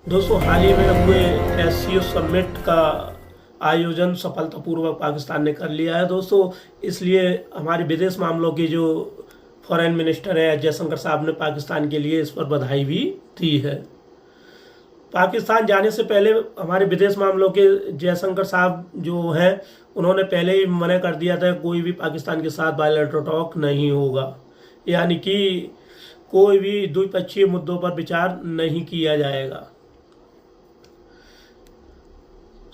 दोस्तों हाल ही में हुए एससीओ समिट का आयोजन सफलतापूर्वक पाकिस्तान ने कर लिया है दोस्तों। इसलिए हमारे विदेश मामलों के जो फॉरेन मिनिस्टर है जयशंकर साहब ने पाकिस्तान के लिए इस पर बधाई भी दी है। पाकिस्तान जाने से पहले हमारे विदेश मामलों के जयशंकर साहब जो हैं उन्होंने पहले ही मना कर दिया था कोई भी पाकिस्तान के साथ बायलैटरल टॉक नहीं होगा, यानी कि कोई भी द्विपक्षीय मुद्दों पर विचार नहीं किया जाएगा।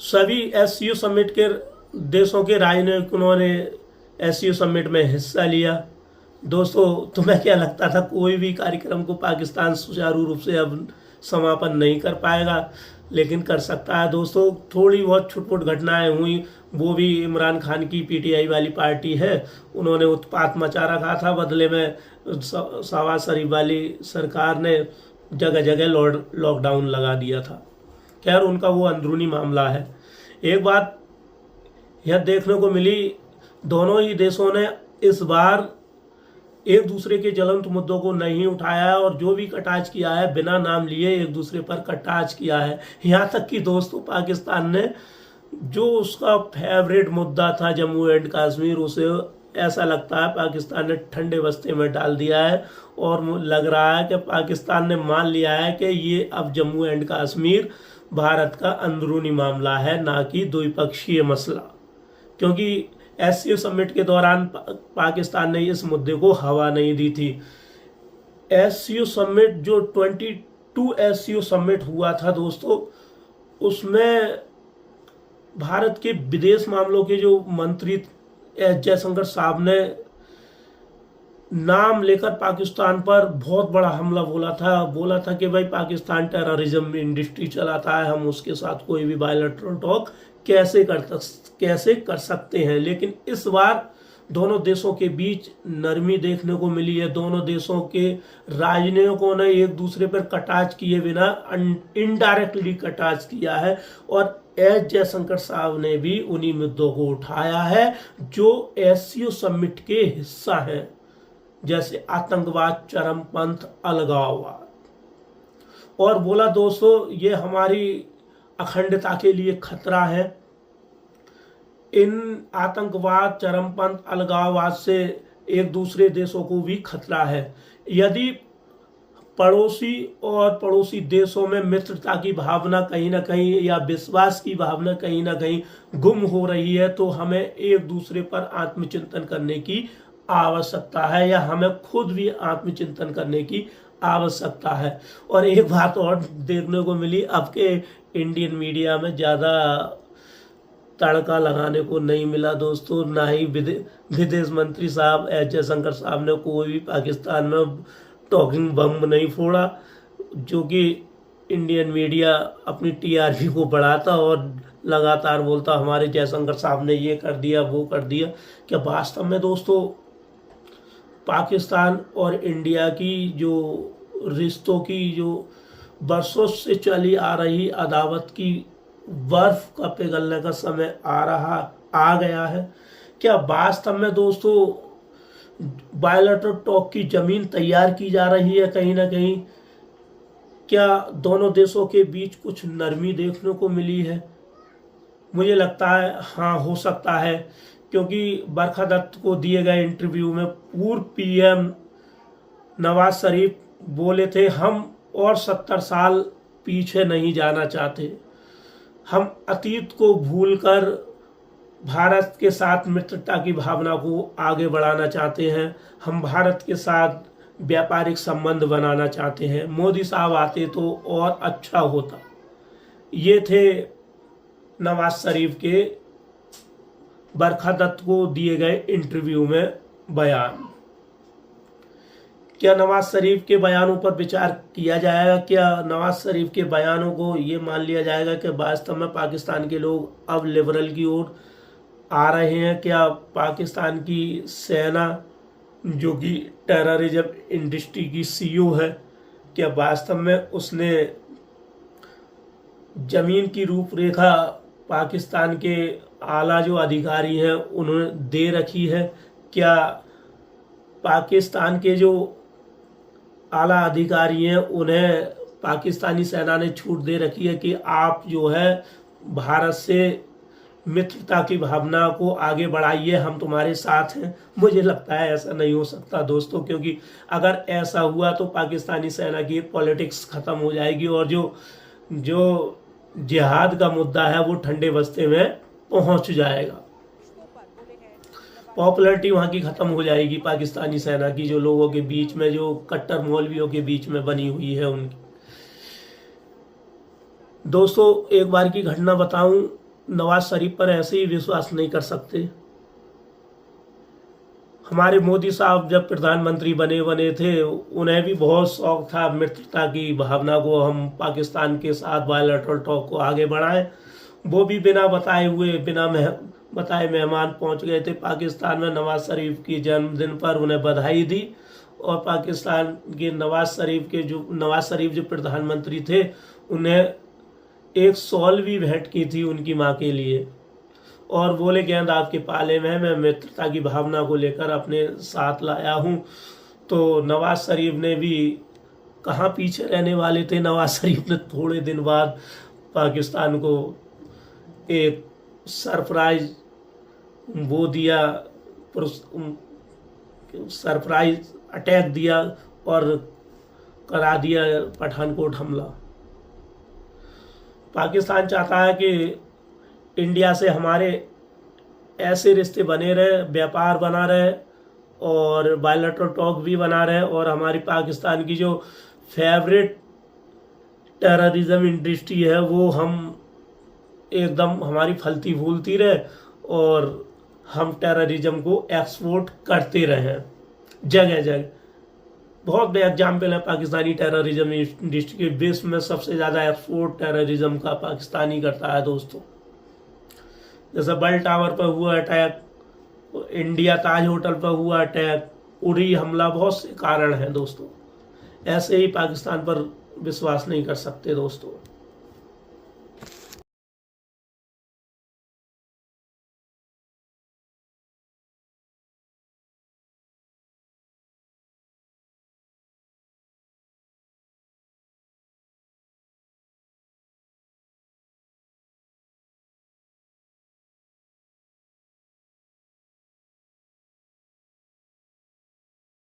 सभी एससीओ समिट के देशों के राजनयिकों ने एससीओ समिट में हिस्सा लिया। दोस्तों तुम्हें क्या लगता था कोई भी कार्यक्रम को पाकिस्तान सुचारू रूप से अब समापन नहीं कर पाएगा, लेकिन कर सकता है दोस्तों। थोड़ी बहुत छुटपुट घटनाएं हुई, वो भी इमरान खान की पीटीआई वाली पार्टी है, उन्होंने उत्पात मचा रखा था। बदले में शहबाज शरीफ वाली सरकार ने जगह जगह लॉकडाउन लगा दिया था। खैर उनका वो अंदरूनी मामला है। एक बात यह देखने को मिली, दोनों ही देशों ने इस बार एक दूसरे के ज्वलंत मुद्दों को नहीं उठाया है और जो भी कटाच किया है बिना नाम लिए एक दूसरे पर कटाच किया है। यहाँ तक कि दोस्तों पाकिस्तान ने जो उसका फेवरेट मुद्दा था जम्मू एंड कश्मीर, उसे ऐसा लगता है पाकिस्तान ने ठंडे बस्ते में डाल दिया है और लग रहा है कि पाकिस्तान ने मान लिया है कि ये अब जम्मू एंड कश्मीर भारत का अंदरूनी मामला है, ना कि द्विपक्षीय मसला। क्योंकि एससीओ समिट के दौरान पाकिस्तान ने इस मुद्दे को हवा नहीं दी थी। एससीओ समिट जो 22 एससीओ समिट हुआ था दोस्तों, उसमें भारत के विदेश मामलों के जो मंत्री एस जयशंकर साहब ने नाम लेकर पाकिस्तान पर बहुत बड़ा हमला बोला था कि भाई पाकिस्तान टेररिज्म इंडस्ट्री चलाता है, हम उसके साथ कोई भी बायलैटरल टॉक कैसे कर सकते हैं। लेकिन इस बार दोनों देशों के बीच नरमी देखने को मिली है। दोनों देशों के राजनयिकों ने एक दूसरे पर कटाच किए बिना इनडायरेक्टली कटाच किया है और एस जयशंकर साहब ने भी उन्हीं मुद्दों को उठाया है जो एससीओ समिट के हिस्सा हैं, जैसे आतंकवाद, चरमपंथ, अलगाववाद। और बोला दोस्तों ये हमारी अखंडता के लिए खतरा है। इन आतंकवाद, चरमपंथ, अलगाववाद से एक दूसरे देशों को भी खतरा है। यदि पड़ोसी और पड़ोसी देशों में मित्रता की भावना कहीं ना कहीं या विश्वास की भावना कहीं ना कहीं गुम हो रही है तो हमें एक दूसरे पर आत्मचिंतन करने की आवश्यकता है, या हमें खुद भी आत्मचिंतन करने की आवश्यकता है। और एक बात और देखने को मिली, अब के इंडियन मीडिया में ज़्यादा तड़का लगाने को नहीं मिला दोस्तों। ना ही विदेश मंत्री साहब एस जयशंकर साहब ने कोई भी पाकिस्तान में टॉकिंग बम नहीं फोड़ा, जो कि इंडियन मीडिया अपनी टीआरपी को बढ़ाता और लगातार बोलता हमारे जयशंकर साहब ने ये कर दिया वो कर दिया। क्या वास्तव में दोस्तों पाकिस्तान और इंडिया की जो रिश्तों की जो बरसों से चली आ रही अदावत की बर्फ का पिघलने का समय आ गया है? क्या वास्तव में दोस्तों बायलैटरल टॉक की जमीन तैयार की जा रही है कहीं ना कहीं? क्या दोनों देशों के बीच कुछ नरमी देखने को मिली है? मुझे लगता है हाँ, हो सकता है, क्योंकि बरखा दत्त को दिए गए इंटरव्यू में पूर्व पीएम नवाज शरीफ बोले थे हम और 70 साल पीछे नहीं जाना चाहते, हम अतीत को भूलकर भारत के साथ मित्रता की भावना को आगे बढ़ाना चाहते हैं, हम भारत के साथ व्यापारिक संबंध बनाना चाहते हैं, मोदी साहब आते तो और अच्छा होता। ये थे नवाज शरीफ के बरखा दत्त को दिए गए इंटरव्यू में बयान। क्या नवाज शरीफ के बयानों पर विचार किया जाएगा? क्या नवाज शरीफ के बयानों को ये मान लिया जाएगा कि वास्तव में पाकिस्तान के लोग अब लिबरल की ओर आ रहे हैं? क्या पाकिस्तान की सेना जो कि टेररिज्म इंडस्ट्री की सीईओ है, क्या वास्तव में उसने जमीन की रूपरेखा पाकिस्तान के आला जो अधिकारी हैं उन्होंने दे रखी है? क्या पाकिस्तान के जो आला अधिकारी हैं उन्हें पाकिस्तानी सेना ने छूट दे रखी है कि आप जो है भारत से मित्रता की भावना को आगे बढ़ाइए, हम तुम्हारे साथ हैं। मुझे लगता है ऐसा नहीं हो सकता दोस्तों, क्योंकि अगर ऐसा हुआ तो पाकिस्तानी सेना की पॉलिटिक्स खत्म हो जाएगी और जो जिहाद का मुद्दा है वो ठंडे बस्ते में पहुंच जाएगा। पॉपुलैरिटी वहाँ की ख़त्म हो जाएगी पाकिस्तानी सेना की, जो लोगों के बीच में, जो कट्टर मौलवियों के बीच में बनी हुई है उनकी। दोस्तों एक बार की घटना बताऊं, नवाज शरीफ पर ऐसे ही विश्वास नहीं कर सकते। हमारे मोदी साहब जब प्रधानमंत्री बने थे, उन्हें भी बहुत शौक था मित्रता की भावना को, हम पाकिस्तान के साथ बायलैटरल टॉक को आगे बढ़ाएं। वो भी बिना बताए मेहमान पहुंच गए थे पाकिस्तान में। नवाज शरीफ की जन्मदिन पर उन्हें बधाई दी और पाकिस्तान के नवाज शरीफ जो प्रधानमंत्री थे, उन्हें एक शॉल भी भेंट की थी उनकी माँ के लिए और बोले गेंद आपके पाले में, मैं मित्रता की भावना को लेकर अपने साथ लाया हूँ। तो नवाज शरीफ ने भी कहाँ पीछे रहने वाले थे, नवाज शरीफ ने थोड़े दिन बाद पाकिस्तान को एक सरप्राइज वो दिया, सरप्राइज अटैक दिया और करा दिया पठानकोट हमला। पाकिस्तान चाहता है कि इंडिया से हमारे ऐसे रिश्ते बने रहे, व्यापार बना रहे और बायलैटरल टॉक भी बना रहे और हमारी पाकिस्तान की जो फेवरेट टेररिज्म इंडस्ट्री है वो हम एकदम हमारी फलती फूलती रहे और हम टेररिज्म को एक्सपोर्ट करते रहें जगह जगह। बहुत बड़े एग्जाम्पल है पाकिस्तानी टेररिज्म इंडस्ट्री के। विश्व में सबसे ज़्यादा एक्सपोर्ट टेररिज्म का पाकिस्तानी करता है दोस्तों। जैसे बल टावर पर हुआ अटैक, इंडिया ताज होटल पर हुआ अटैक, उड़ी हमला, बहुत से कारण हैं दोस्तों। ऐसे ही पाकिस्तान पर विश्वास नहीं कर सकते दोस्तों।